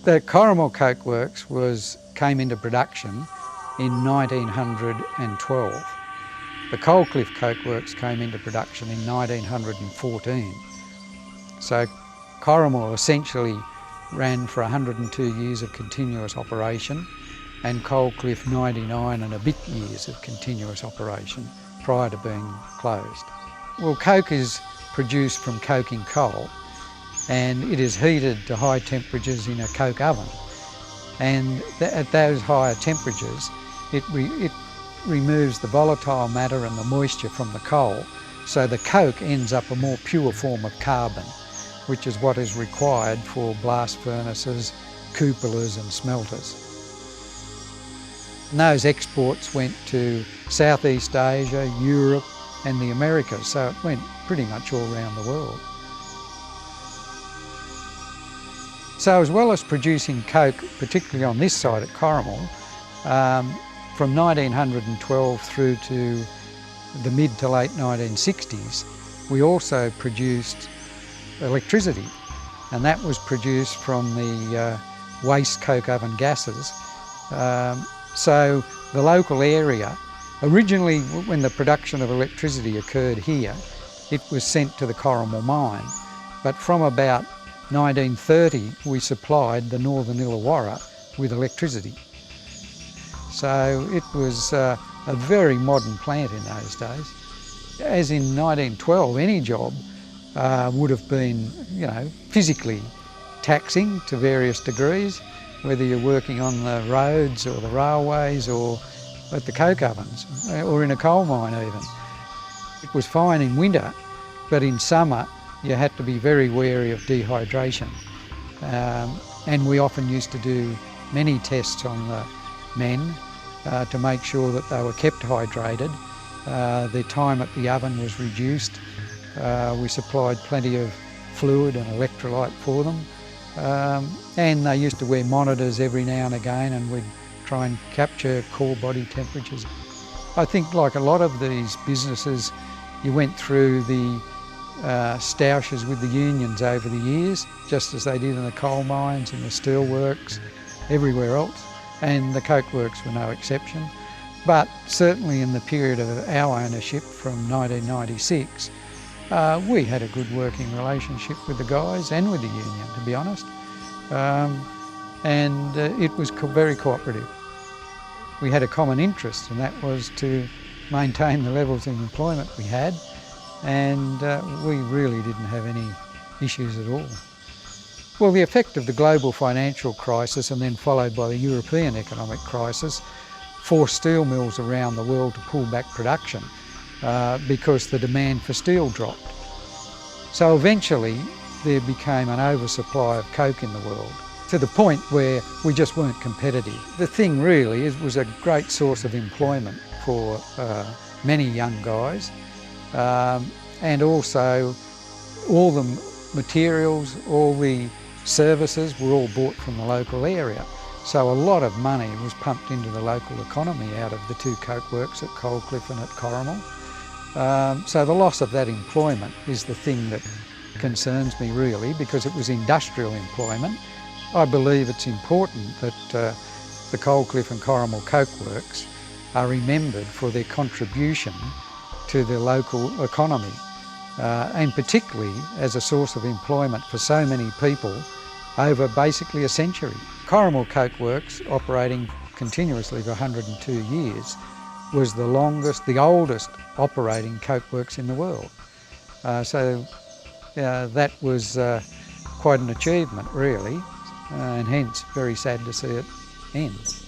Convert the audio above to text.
The Corrimal Coke Works came into production in 1912. The Coalcliff Coke Works came into production in 1914. So Corrimal essentially ran for 102 years of continuous operation, and Coalcliff 99 and a bit years of continuous operation prior to being closed. Well, coke is produced from coking coal, and it is heated to high temperatures in a coke oven. And at those higher temperatures, it removes the volatile matter and the moisture from the coal, so the coke ends up a more pure form of carbon, which is what is required for blast furnaces, cupolas and smelters. And those exports went to Southeast Asia, Europe and the Americas, so it went pretty much all around the world. So as well as producing coke, particularly on this side at Corrimal, from 1912 through to the mid to late 1960s, we also produced electricity, and that was produced from the waste coke oven gases. So the local area, originally when the production of electricity occurred here, it was sent to the Corrimal Mine, but from about 1930 we supplied the northern Illawarra with electricity. So it was a very modern plant in those days. As in 1912, any job would have been, physically taxing to various degrees, whether you're working on the roads or the railways or at the coke ovens or in a coal mine even. It was fine in winter, but in summer you had to be very wary of dehydration. And we often used to do many tests on the men to make sure that they were kept hydrated. Their time at the oven was reduced. We supplied plenty of fluid and electrolyte for them. And they used to wear monitors every now and again, and we'd try and capture core body temperatures. I think like a lot of these businesses, you went through the stoushes with the unions over the years, just as they did in the coal mines and the steel works, everywhere else, and the coke works were no exception. But certainly in the period of our ownership from 1996, we had a good working relationship with the guys and with the union, to be honest, and it was very cooperative. We had a common interest, and that was to maintain the levels of employment we had, and we really didn't have any issues at all. Well, the effect of the global financial crisis and then followed by the European economic crisis forced steel mills around the world to pull back production because the demand for steel dropped. So eventually there became an oversupply of coke in the world, to the point where we just weren't competitive. The thing really was a great source of employment for many young guys, and also all the materials, all the services were all bought from the local area. So a lot of money was pumped into the local economy out of the two coke works at Coalcliff and at Corrimal. So the loss of that employment is the thing that concerns me really, because it was industrial employment. I believe it's important that the Coalcliff and Corrimal Coke Works are remembered for their contribution to the local economy, and particularly as a source of employment for so many people over basically a century. Corrimal Coke Works, operating continuously for 102 years, was the oldest operating coke works in the world. So that was quite an achievement really, and hence very sad to see it end.